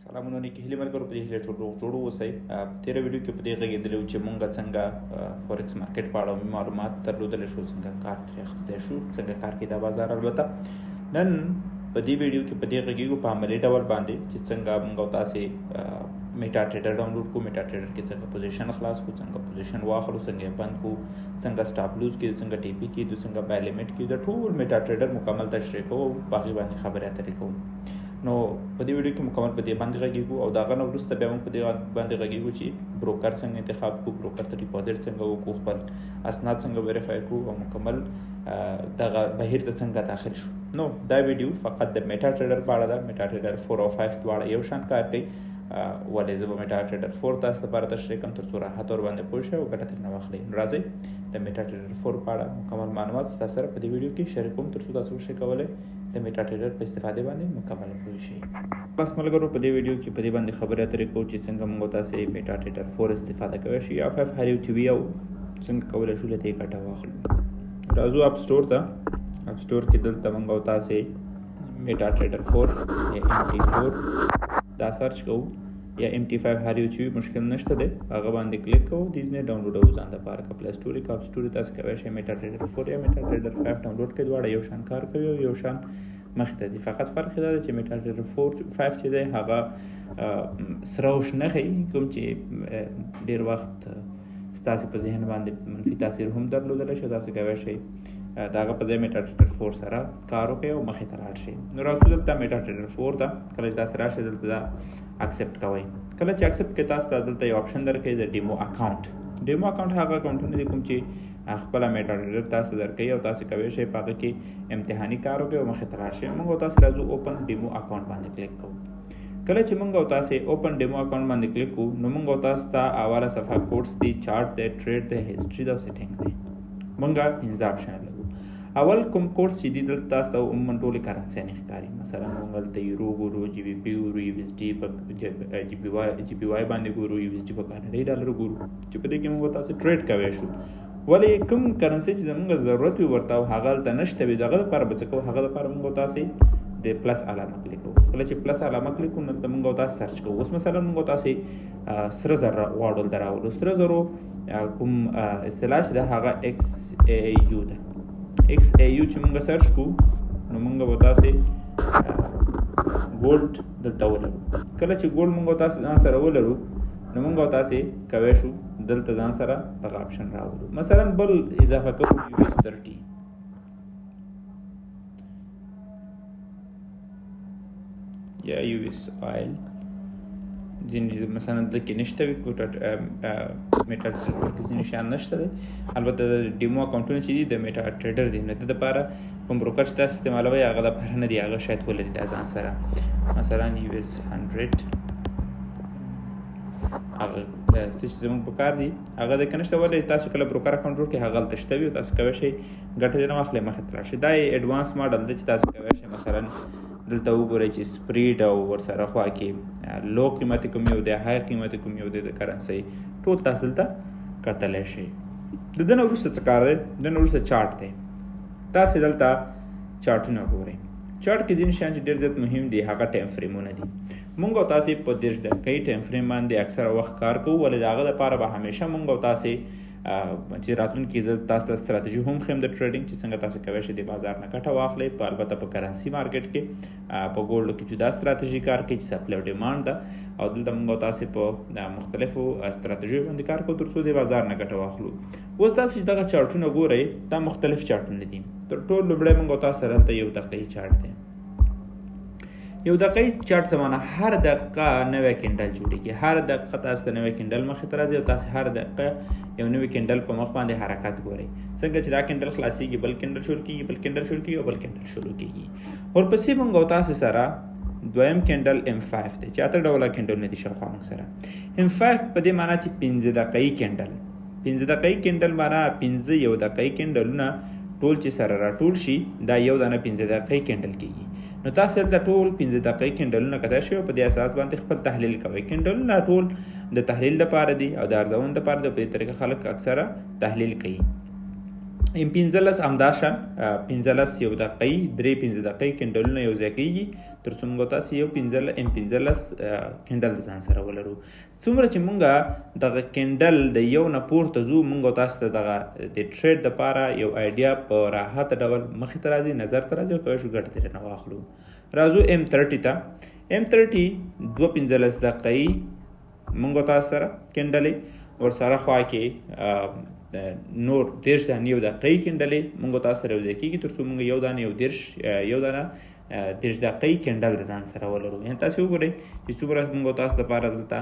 سلامونه نیکی هیله ملګرو په دې هیله ټول روغ جوړ اوسئ. تېره ویډیو کې په دې غږېدلی وو چې مونږ څنګه فورکس مارکیټ په اړه معلومات درلودلی شو، څنګه کار ترې اخیستی شو، څنګه کار کوي دا بازار. البته نن په دې ویډیو کې په دې غږېږو په عملي ډول باندې چې څنګه مونږ او تاسې میټا ټریډر ډاونلوډ کړو، میټا ټریډر کې څنګه پوزیشن خلاص کړو، څنګه پوزیشن واخلو، څنګه یې بند کړو، څنګه سټاپ لوز کړو، څنګه ټي پي کړو، څنګه بای لیمټ کړو، د ټول میټا ټریډر مکمل تشریح کوو، په هغې باندې خبرې اترې کوو. نو په دې ویډیو کې مکمل په دې باندې غږیږو او د هغه نه وروسته بیا موږ په دې باندې غږیږو چې بروکر څنګه انتخاب کړو، بروکر ته ډیپازیټ څنګه وکړو، خپل اسناد څنګه ویریفای کړو او مکمل دغه بهیر ته څنګه داخل شو. نو دا ویډیو فقط د میټا ټریډر په اړه ده. میټا ټریډر 4 او 5 دواړه یو شان کار کوي، ولې زه به میټا ټریډر 4 تاسو لپاره تشریح کوم تر څو راحت ور باندې پوه شئ او ګټه ترې نه واخلئ. راځئ د میټا ټریډر 4 په اړه مکمل معلومات تاسو سره په دې ویډیو کې شریک کوم تر څو تاسو وشئ کولی د میټا ټریډر په استفادې باندې مکمل پوه شئ. بس ملګرو په دې ویډیو کې په دې باندې خبرې اترې کوو چې څنګه موږ تاسې میټا ټریډر 4 استفاده کولی شئ یا 5 هر یو چې وي او څنګه کولی شو له دې ګټه واخلو. راځو اپ سټور ته. اپ سټور کې دلته موږ او تاسې میټا ټریډر 4 یا MT4 دا سرچ کوو یا MT5 هر یو چې وي مشکل نشته دی، هغه باندې کلیک کوو، دې نه ډاونلوډوو ځان دپاره که پلی سټور که اپ سټور تاسو کولی شئ میټا ټریډر 4 یا میټا ټریډر 5 ډاونلوډ کړئ. دواړه یو شان کار کوي او یو شان مخې ته ځي. فقط فرق یې دا دی چې میټا ټریډر 5 چې دی هغه سره او شنه ښیي، کوم چې ډېر وخت ستاسې په ذهن باندې منفي تاثیر هم درلودلی شي. تاسو کولی شئ د هغه په ځای میټا ټریډر 4 سره کار وکړئ او مخې ته لاړ شئ. نو راځو دلته میټا ټریډر 4 ته. کله چې تاسې راشئ دلته دا اکسپټ کوئ. کله چې اکسپټ کړئ تاسو ته دلته یو آپشن درکوي د ډیمو اکاونټ. ډیمو اکاونټ هغه اکاونټونه دي کوم چې خپله میټا ټریډر تاسو درکوي او تاسو کولی شئ په هغه کې امتحاني کار وکړئ او مخې ته لاړ شئ. موږ او تاسې راځو اوپن ډیمو اکاونټ باندې کلیک کوو. کله چې موږ او تاسې اوپن ډیمو اکاونټ باندې کلیک کوو نو موږ او تاسو ته اوله صفحه کوډس دی، چارټ دی، ټریډ دی، هسټري دی او سیټینګ دی. موږ پنځه آپشن لرو. اول کوم کوډس چې دي دلته تاسو ته عموما ټولې کرنسیانې ښکاري. مثلا موږ دلته یورو ګورو، GBP ګورو، USD په GPY باندې ګورو، USD په کاناډایي ډالر ګورو چې په دې کې موږ تاسو ټریډ کولی شو. ولې کوم کرنسي چې زموږ ضرورت وي ورته او هغه هلته نشته وي، دغه دپاره به څه کوو، هغه دپاره موږ تاسې د پلس علامه کلیک کوو. کله چې پلس علامه کلیک کوو نو دلته موږ تاسې سرچ کوو. اوس مثلا موږ تاسې سره زر غواړو دلته راولو. سره زرو کوم اصطلاح چې ده هغه XAU ده. XAU چې موږ سرچ کوو نو موږ به تاسې ګولډ دلته ولرو. کله چې ګولډ موږ تاسې ځان سره ولرو نو موږ تاسې کولی شو دلته ځان سره دغه آپشن راولو. مثلا بل اضافه کوو US30 یا US آیل. ځینې مثلا دلته کې نشته وي، میټا ټریډر کې ځینې شیان نشته دی. البته د ډیمو اکاونټونه چې دي د میټا ټریډر دي، نو د دپاره کوم بروکر چې تاسو استعمالوئ هغه دپاره نه دي، هغه شاید ولري دا ځان سره. مثلا US100 هغه څه چې زموږ په کار دي هغه د که نشته. ولې تاسو کله بروکر اکاونټ جوړ کړئ هغه هلته شته وي او تاسو کولی شئ ګټه ترې نه واخلئ، مخې ته لاړ شئ. دا یې ایډوانس ماډل دی چې تاسو کولی شئ مثلا دلته وګورئ چې سپریډ او ورسره خوا کې لو قیمت کوم یو دی، های قیمت کوم یو دی د کرنسۍ، ټول تاسو دلته کتلی شئ. د ده نه وروسته څه کار دی؟ د ده نه وروسته چارټ دی. تاسې دلته چارټونه ګورئ. چارټ کې ځینې شیان چې ډېر زیات مهم دي هغه ټایم فریمونه دي. موږ او تاسې په 30 دقیقې ټایم فریم باندې اکثره وخت کار کوو. ولې د هغه دپاره به همیشه موږ او تاسې چې راتلونکي زه تاسو ته ستراتیژي هم ښیم د ټریډینګ چې څنګه تاسو کولی شئ د بازار نه ګټه واخلئ. په البته په کرنسي مارکیټ کې په ګولډو کې جدا ستراتیژي کار کوي چې سپلای او ډیمانډ ده، او دلته موږ او تاسې په مختلفو ستراتیژیو باندې کار کوو تر څو د بازار نه ګټه واخلو. اوس تاسو چې دغه چارټونه ګورئ دا مختلف چارټونه دي. تر ټولو لومړی موږ او تاسو سره دلته یو دقیقې چارټ دی. یو دقیقې چارټ څه معنی؟ هر دقیقه نوی کینډل جوړېږي. هر دقیقه تاسو ته نوی کینډل مخې ته راځي او تاسې هر دقیقه یو نوی کینډل په مخ باندې حرکت ګورئ. څنګه چې دا کینډل خلاصېږي بل کینډل شروع کېږي، بل کینډل شروع کېږي او بل کینډل شروع کېږي. ورپسې موږ او تاسې سره دویم کینډل M5 دی چې اته ډوله کینډلونه دي شاوخوا موږ سره. M5 په دې معنا چې 15 دقیقې کینډل. 15 دقیقې کینډل معنا 15 یو دقیقې کینډلونه ټول چې سره راټول شي دا یو دانه 15 دقیقې کینډل کېږي. نو تاسو دلته ټول 15 دقیقې کینډلونه کتای شئ او په دې اساس باندې خپل تحلیل کوئ. کینډلونه ټول د تحلیل لپاره دي او د ارزونې لپاره د په دې طریقه خلک اکثره تحلیل کوي. M15 همداشان 15 یو دقیقې 3-15 دقیقې کینډلونه یو ځای کېږي تر څو موږ تاسو یو M15 کینډل ځان سره ولرو. څومره چې موږ دغه کینډل د یو نه پورته ځو موږ تاسو ته دغه د ټریډ دپاره یو آیډیا په راحت ډول مخې ته راځي نظر ته راځي او کولی شو ګټه ترې نه واخلو. راځو M30 ته. M30 2-15 دقیقې موږ تاسو سره کینډلې ورسره خوا کې نور 10 دانې یو دقیقې کینډلې موږ تاسو سره یو ځای کېږي تر څو موږ یو دانه یو دانه 10 دقیقې کینډل د ځان سره ولرو. یعنې تاسو وګورئ چې څومره موږ تاسو دپاره دلته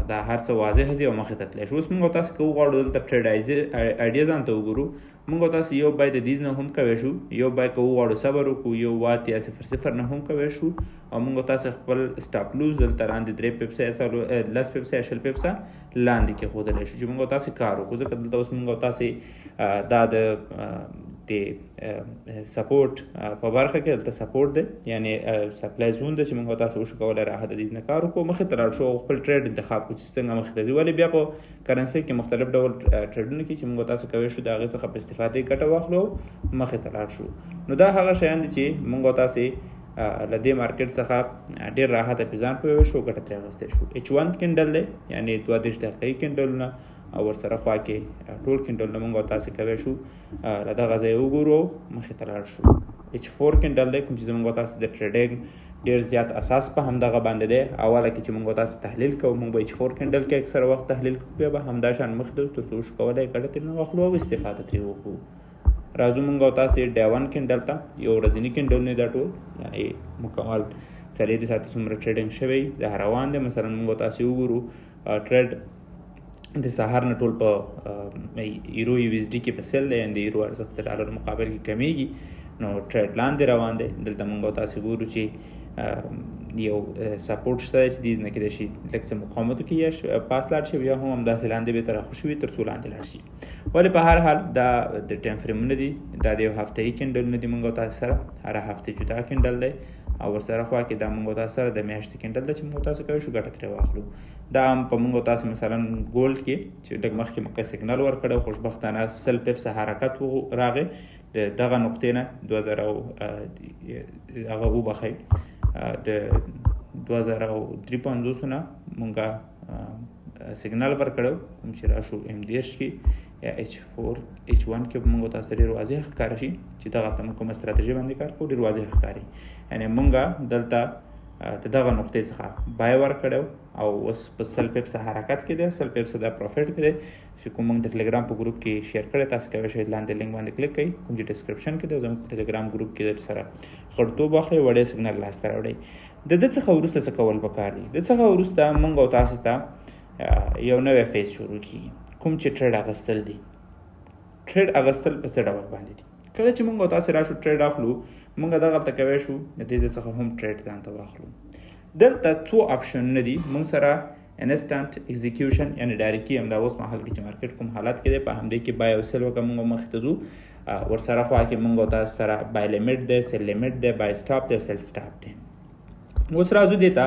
دا هر څه واضح دي او مخې ته تللی شو. اوس موږ تاسو که وغواړو دلته ټریډ آیډیا ځان ته وګورو موږ تاسو یو بای د دیز نه هم کوی شو یو بای که وغواړو صبر وکړو یو وات یا 0.0 نه هم کوی شو او موږ تاسو خپل سټاپ لوز دلته لاندې 3 پیپسه یا 10 پیپسه یا 20 پیپسه لاندې کېښودلی شو چې موږ تاسو کار وکړو ځکه دلته اوس موږ تاسو دا د سپورټ په برخه کې دلته سپورټ دی یعنې سپلای زون دی چې موږ تاسو وشو کولی راحت د دیز نه کار وکړو مخې ته لاړ شو او خپل ټریډ انتخاب کړو چې څنګه مخې ته ځي. ولې بیا په کرنسۍ کې مختلف ډول ټریډونه کې چې موږ تاسو کوی شو د هغې څخه په استفادې ګټه واخلو مخې ته لاړ شو. نو دا هغه شیان دي چې موږ تاسې له دې مارکیټ څخه ډېر راحته په ځان پوهوی شو ګټه ترې اخیستی شو. H1 کینډل دی یعنې 32 دقیقې کینډلونه او ورسره خوا کې ټول کینډلونه موږ تاسې کوی شو له دغه ځای وګورو مخې ته لاړ شو. H4 کینډل دی کوم چې زموږ تاسو د ټریډینګ ډېر زیات اساس په همدغه باندې دی. اوله کې چې موږ تاسو تحلیل کوو موږ به H4 کینډل کې اکثره وخت تحلیل کوو بیا به همدا شان مخې ته تر څو وشو کولی ګټه ترې نه واخلو او استفاده ترې وکړو. راځو موږ تاسې ډے 1 کینډل ته یو ورځني کینډل نه دا ټول یعنې مکمل څلېرې ساعتې څومره ټریډینګ شوی دا روان دی. مثلا موږ تاسې وګورو ټریډ د سهار نه ټول په ایرو USD کې په سیل دی یعنې د ایرو ارزښت د ډالر مقابل کې کمیږي نو ټریډ لاندې روان دی. دلته موږ تاسې ګورو چې یو سپورټ شته چې دیز نه کېدای شي لږ څه مقاومت وکړي یا پاس لاړ شي بیا هم همداسې لاندې بېرته راخوشي وي تر څو لاندې لاړ شي. ولې په هر حال دا د ټایم فریمونه دي دا د یو هفتهیي کینډلونه دي موږ تاسو سره هر هفته جدا کینډل دی او ورسره خوا کې دا موږ تاسو سره د میاشتې کینډل دی چې موږ تاسو کوی شو ګټه ترې واخلو. دا هم په موږ تاسو مثلا ګولډ کې چې لږ مخکې موږ سیګنل ورکړی خوشبختانه 100 پیپسه حرکت راغی د دغه نقطې نه 2000 هغه وبخئ د 2053 نه مونږه سیګنال ورکړو کوم چې راشو M10 کې یا H1 کې به مونږ تاسو ډېر واضح ښکاره شي چې دغه ته کومه ستراتیژي باندې کار کوو ډېر واضح ښکاري. یعنې مونږه دلته د دغه نقطې څخه بای ورکړو او اوس په 100 پیپسه حرکت کې دی 100 پیپسه د پروفیټ کې دی چې کوم موږ د ټلیګرام په ګروپ کې شیر کړی تاسو کولی شئ لاندې لینک باندې کلیک کړئ کوم چې ډسکرپشن کې دی زموږ په ټلیګرام ګروپ کې سره غړیتوب واخلئ وړیا سیګنل لاسته راوړئ. د ده څخه وروسته څه کول پکار دي. د څخه وروسته موږ او تاسو ته یو نوی فیز شروع کېږي کوم چې ټریډ اخیستل دي. ټریډ اخیستل په څه ډول باندې دي. کله چې موږ او تاسو راشو ټریډ اخلو موږ دغلته کوی شو د دې څخه هم ټریډ ځان ته واخلو. دلته څو اپشنونه دي موږ سره انسټنټ ایگزیکیوشن یعنې ډایرکټي همدا اوس مهال کې چې مارکیټ کوم حالت کې دی په همدې کې بای او سیل وکړه موږ مخکې ته ځو ورسره خوا کې موږ او تاسو سره بای لیمټ دی سیل لیمټ دی بای سټاپ دی سیل سټاپ دی. اوس راځو دې ته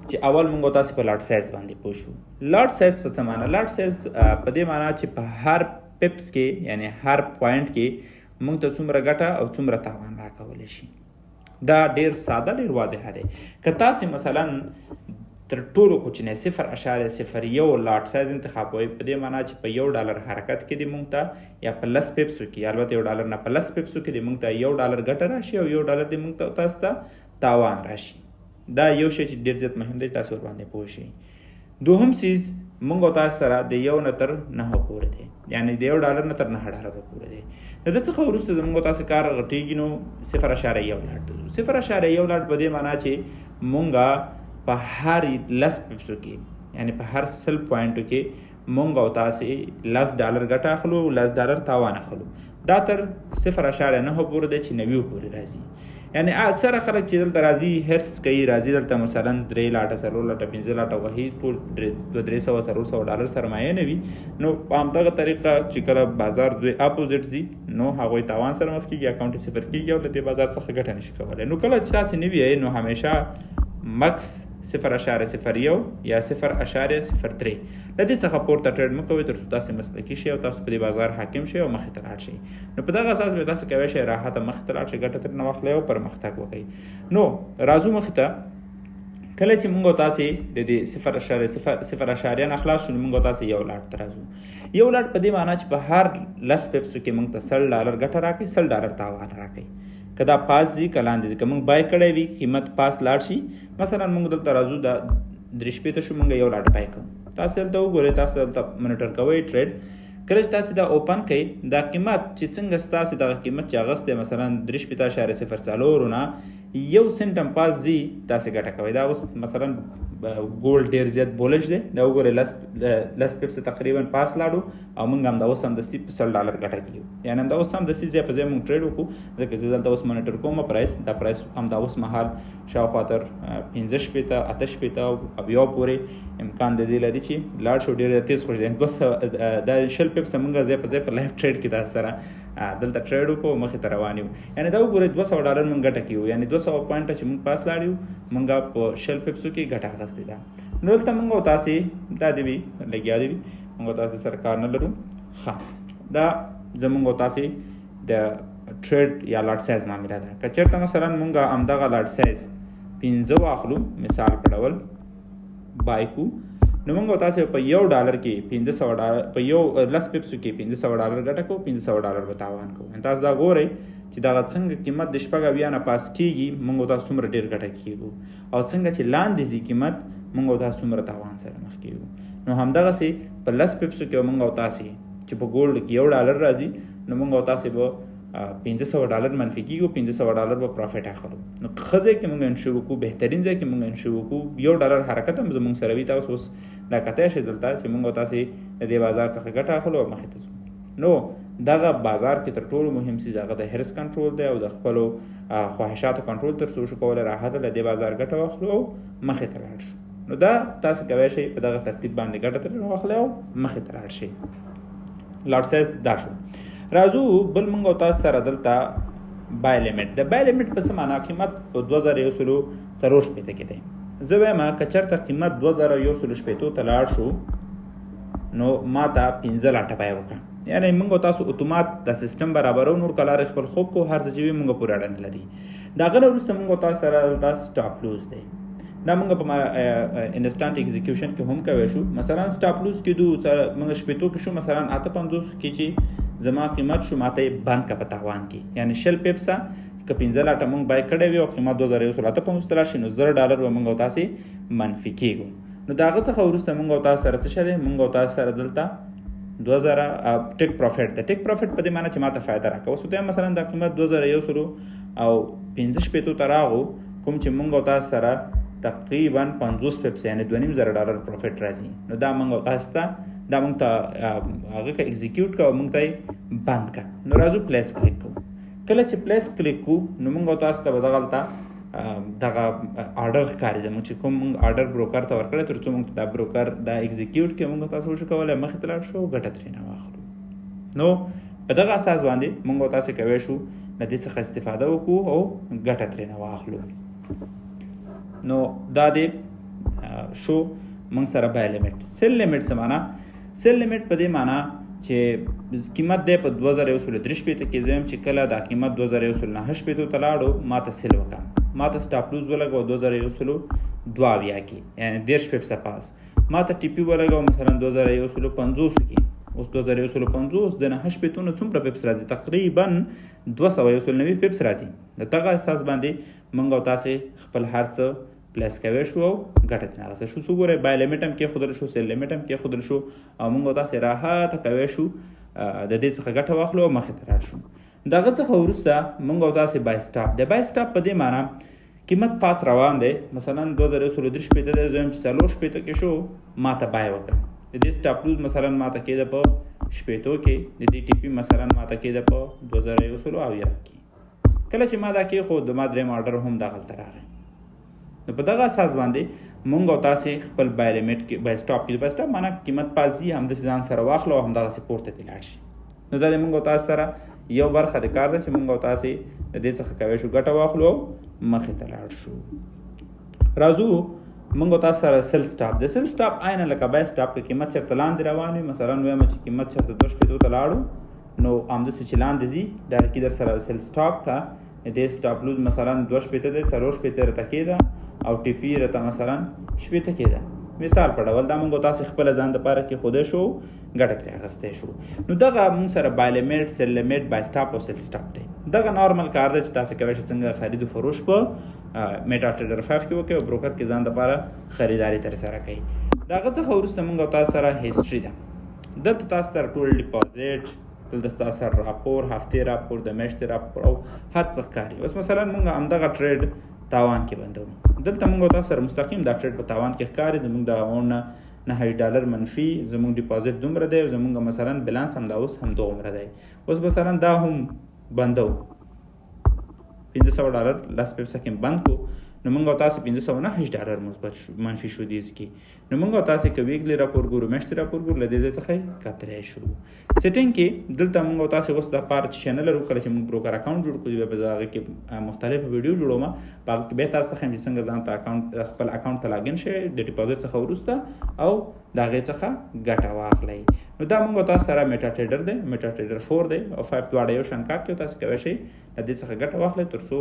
چې اول موږ او تاسو په لاټ سایز باندې پوه شو. لاټ سایز په څه معنی؟ لاټ سایز په دې معنی چې په هر پیپس کې یعنې هر پوینټ کې موږ ته څومره ګټه او څومره تاوان راکولی شي. دا ډېر ساده ډېر واضحه دی. که تاسې مثلا تر ټولو کوچنی 0.01 لاټ سایز انتخابوئ په دې معنا چې په $1 حرکت کې دې موږ ته یا په 10 پیپسو کې البته $1 نه په 10 پیپسو کې دې موږ ته $1 ګټه راشي او $1 دې موږ ته تاسو ته تاوان راشي. دا یو شی چې ډېر زیات مهم دی تاسو ورباندې پوه شئ. دوهم څیز موږ او تاسو سره د 1 نه تر 9 پورې دی یعنې د $1 نه تر $9 پورې دی. د دې څخه وروسته زموږ تاسو کار غټېږي نو 0.1 لاټ ته ځو. 0.1 لاټ په دې معنا چې موږ په هر 10 پیپسو کې یعنې په هر 100 پوینټو کې موږ او تاسې $10 ګټه اخلو $10 تاوان اخلو. دا تر 0.9 پورې دی چې 90 پورې راځي. یعنې اکثره خلک چې دلته راځي هرس کوي راځي دلته مثلا 3 لاټه 4 لاټه 15 لاټه وهي ټول $300 سرمایه نه وي نو په همدغه طریقه چې کله بازار دوی اپوزیټ ځي نو هغوی تاوان سره مخ کېږي اکاونټ یې صفر کېږي او له دې بازار څخه ګټه نشي کولی. نو کله چې تاسې نه وي نو همیشه مکس 0.01 یا 0.03. د دې څخه پورته ټریډ مه کوئ تر څو تاسو مسلکي شئ او تاسو په دې بازار حاکم شئ او مخې ته لاړ شئ. نو په دغه اساس به تاسو کولی شئ راحته مخې ته لاړ شئ، ګټه ترېنه واخلئ او پرمختګ وکړئ. نو راځو مخې ته. کله چې موږ تاسو د دې 0.0 نه خلاص شو، موږ تاسو یو لاټ ته راځو. یو لاټ په دې معنی چې په هر 10 پیپسو کې موږ ته $100 ګټه راکړي، $100 تاوان راکړي. کدا پاس زی کلاندې چې موږ بای کړی وي قیمت پاس لاړ شي، مثلا موږ دلته راځو د 3 شپې ته شو، موږ یو لاټ بای کوو. تاسو دلته وګورئ، تاسو دلته مانیټر کوئ ټریډ. کله چې تاسو دا اوپن کړئ، دا قیمت چې څنګه ستاسو دغه قیمت چې هغه ست مثلا 3.04 نه 1 سنت هم پاس زی، تاسو ګټه کوئ. دا اوس مثلا ګولډ ډیر زیات بولج دی، دا وګورئ لس پیپس تقریبا پاس لاړو او موږ هم دا اوس هم د $100 ګټه کړو. یعنی هم دا اوس هم د ځای په ځای موږ ټریډ وکړو، ځکه چې دلته اوس مانیټر کوم پرایس، دا پرایس هم دا اوس مهال شاوخوا تر 15-8 او بیا پورې امکان د دې لري چې لاړ شو ډېر تیز خوش دی. دا 20 پیپس موږ ځای په ځای په لایف ټریډ کې تاسو سره دلته ټریډ وکړو، مخې ته روان یو. یعنی دا وګورئ $200 موږ ګټه کړو، یعنی 200 پوینټه چې موږ پاس لاړو موږ په 20 پیپسو کې ګټه اخیستې ده. نو دلته موږ تاسو دا دی وی لګیا دی، موږ تاسو سره کار نه لرو. ښه، دا زموږ تاسو د ټریډ یا لاټ سایز معامله ده. که چېرته مثلا موږ همدغه لاټ سایز 15 واخلو مثال په ډول بای کو، نو موږ تاسو په $1 کې $1500 په یو 10 پیپسو کې $1500 ګټه کوو، $1500 به تاوان کوو. تاسو دا ګورئ چې دا څنګه قیمت د 8 نه پاس کیږي، موږ تاسو څومره ډیر ګټه کیږو، او څنګه چې لاندې ځي قیمت موږ تاسو څومره تاوان سره مخ کیږو. نو همدغه سي په 10 پیپسو کې موږ تاسو چې په ګولډ کې $1 راځي، نو موږ تاسو به $500 منفي کیږو، $500 به پروفیټ اخلو. نو خزه کې موږ انشو وکړو، بهترین ځای کې موږ انشو وکړو، $1 حرکت هم زموږ سره وي. تاسو اوس دا کته شي دلته چې موږ تاسو د دې بازار څخه ګټه اخلو او مخې ته ځو. نو دغه بازار کې تر ټولو مهم څه هغه د هرس کنټرول دی او د خپل خواهشاتو کنټرول تر څو شو کولای راحت له دې بازار ګټه واخلو او مخې ته لاړ شو. نو دا تاسو کولی شئ په دغه ترتیب باندې ګټه ترې واخلئ او مخې ته لاړ شئ. لاټ سایز دا شو. راځو بل موږ تاسو سره دلته بای لیمټ. د بای لیمټ په څه معنا؟ قیمت په 2104 کې دی. زه وایم که چېرته قیمت 2104 ته لاړ شو، نو ما ته 15 لاټه بای وکړه. یعنی موږ تاسو اتومات د سیستم برابرو، نور کلار خپل خوب کو، هر څه چې موږ پورې اړه نه لري. دا غره وروسته موږ تاسو سره د سټاپ لوز دی. دا موږ په انسټانټ ایگزیکیوشن کې هم کوي شو. مثلا سټاپ لوز کې موږ شپېتو کې شو، مثلا 850 کې چې زما قیمت شو ماته بند کا پتاوان کې، یعنی 20 پیپسا که 15 لاټه موږ بای کړی وي او قیمت $2185 شي، نو $0 به موږ تاسو منفي کیږو. نو داغه څخه وروسته موږ تاسو سره څه شته؟ موږ تاسو سره دلته 2000 ټیک پروفیټ ده. ټیک پروفیټ په دې معنی چې ماته فائدہ راکوي. اوس ته مثلا د قیمت 2115 ته راغو، کوم چې موږ تاسو سره تقریبا 50 پیپس یعنی $2.5 پروفیټ راځي. نو دا موږ تاسو ته دا موږ ته هغه کې ایگزیکیوټ کوو، موږ ته بند کا. نو راځو پلیس کلیک کوو. کله چې پلیس کلیک کوو، نو موږ تاسو ته بدغلطه دغه آرډر ښکاري زموږ چې کوم موږ آرډر بروکر ته ورکړی، تر څو موږ دا بروکر دا ایگزیکیوټ کې موږ تاسو وشو کولی مخې ته لاړ شو ګټه ترېنه واخلو. نو په دغه اساس باندې موږ تاسو کولی شو له دې څخه استفاده وکړو او ګټه ترېنه واخلو. نو دا دې شو موږ سره بای لیمټ. سیل لیمټ څه معنا؟ سیل لیمټ په دې معنا چې قیمت دی په 2103 کې زم چې کله دا قیمت 2108 ته لاړو، ما ته سیل وکړه، ما ته سټاپ لوز ولګو 2102 کې، یعنی 10 پیپسه پاس. ما ته ټي پی ولګو مثلا 2150 کې. اوس 2150 د 8 نه څومره پیپس راځي؟ تقریبا 290 پیپس راځي. د دغه اساس باندې موږ تاسو خپل هر څه پلیس کوي شو او ګټه ترې اخیسته شو. څو ګورئ بای لیمټ هم کېښودل شو، سیل لیمټ هم کېښودل شو، او موږ تاسې راحته کوی شو د دې څخه ګټه واخلو او مخې ته لاړ شو. د هغه څخه وروسته موږ تاسې بای سټاپ. د بای سټاپ په دې معنا قیمت پاس روان دی، مثلا 2103 دی، زه وایم چې 4 کې شو، ما ته بای وکړه. د دې سټاپ لوز مثلا ما ته کېده په 8 کې، د دې ټي پي مثلا ما ته کېده په 2108 کې. کله چې ما دا کېښود، ما درېیم آرډر هم دغلته راغی. نو په دغه اساس باندې موږ او تاسې خپل بای لیمټ کې بای سټاپ کې بای سټاپ معنا قیمت پازي همداسې ځان سره واخلو او همدغسې پورته دې لاړ شي. نو دا د موږ او تاسو سره یو برخه د کار ده چې موږ او تاسې د دې څخه کوی شو ګټه واخلو او مخې ته لاړ شو. راځو موږ تاسو سره سیل سټاپ د سیل سټاپ عین لکه بای سټاپ کې قیمت چرته لاندې روان وي، مثلا وایم چې قیمت چرته 2 شپېتو ته لاړو نو همداسې چې لاندې ځي ډایرکټي در سره سیل سټاپ ته دې سټاپ لوز مثلا 2 شپېته دی 4 شپېته راته کېده او ټي پي راته مثلا شپېته کېده مثال په ډول دا موږ تاسو خپل ځان دپاره کې خوده شو ګټه ترې اخیستی شو. نو دغه موږ سره بای لیمیټ سیل لیمیټ بای سټاپ او سیل سټاپ دی. دغه نارمل کار دی چې تاسو کولی شئ څنګه خرید و فروش په میټا ټریډر 5 کې وکړئ او بروکر کې ځان دپاره خریداري ترسره کوئ. د هغه څخه وروسته موږ تاسو سره هیسټري ده. دلته تاسو سره ټول ډیپازیټ، دلته تاسو سره راپور، هفتې راپور، د میاشتې راپور او هر څه ښکاري. اوس مثلا موږ همدغه ټریډ تاوان کې بندوو. دلته موږ تاسو سره مستقیم دا ټریډ په تاوان کې ښکاري. زموږ د اون نه $9 منفي، زموږ ډیپازیټ دومره دی او زموږ مثلا بلانس همدا اوس همدغومره دی. اوس مثلا دا هم بندو $500 لاس پیپسه کې بند کو نو موږ تاسو $509 مثبت منفي شو دیز کې. نو موږ تاسو کې ویکلی راپور ګورو، میاشتې راپور ګورو، له دې ځای څخه کتلی شو. سیټینګ کې دلته موږ تاسو اوس د پاره چینل لرو، کله چې موږ بروکر اکاونټ جوړ کړو بیا به زه هغې کې مختلف ویډیو جوړوم، په هغه کې بیا تاسو ته ښیم چې څنګه ځان ته خپل اکاونټ ته لاګین شئ د ډیپازیټ څخه وروسته او د هغې څخه ګټه واخلئ. نو دا موږ تاسو سره میټا ټریډر دی، میټا ټریډر 4 دی او 5 دواړه یو شان کار کوي. تاسو کولی شئ د دې څخه ګټه واخلئ تر څو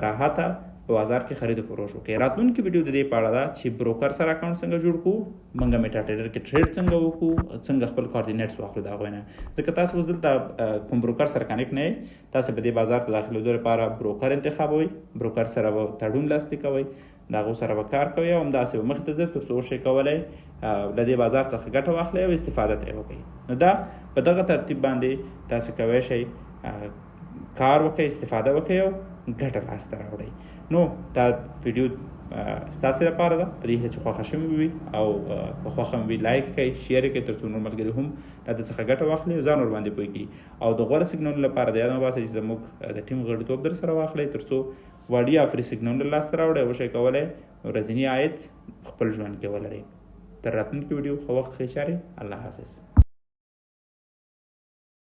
راحته په بازار کې خرید و فروش وکړئ. راتلونکي ویډیو د دې په اړه ده چې بروکر سره اکاونټ څنګه جوړ کړو، موږ میټا ټریډر کې ټریډ څنګه وکړو، څنګه خپل کوارډینیټس واخلو د هغوی نه. ځکه تاسو اوس دلته کوم بروکر سره کنیکټ نه یئ، تاسو به دې بازار ته داخلېدو لپاره بروکر انتخابوئ، بروکر سره به تړون لاسلیک کوئ، د هغو سره به کار کوئ او همداسې به مخې ته ځئ تر څو وشئ کولی له دې بازار څخه ګټه واخلئ او استفاده ترې وکړئ. نو دا په دغه ترتیب باندې تاسو کولی شئ کار وکړئ، استفاده وکړئ او ګټه لاسته راوړئ. نو دا ویډیو ستاسو لپاره ده، په دې چې خوښه شوې وي او که خوښه مو وي لایک کړئ، شیر کړئ تر څو نور ملګري هم له دې څخه ګټه واخلي او ځان ورباندې پوه کړي. او د غوره سیګنالونو لپاره د یاد مه باسئ چې زموږ د ټیم غړیتوب در سره واخلئ تر څو وړیا فري سیګنالونه لاسته راوړئ او وشئ کولی ورځني عاید خپل ژوند کې ولرئ. تر راتلونکي ویډیو ښه وخت ښې چارې. الله حافظ.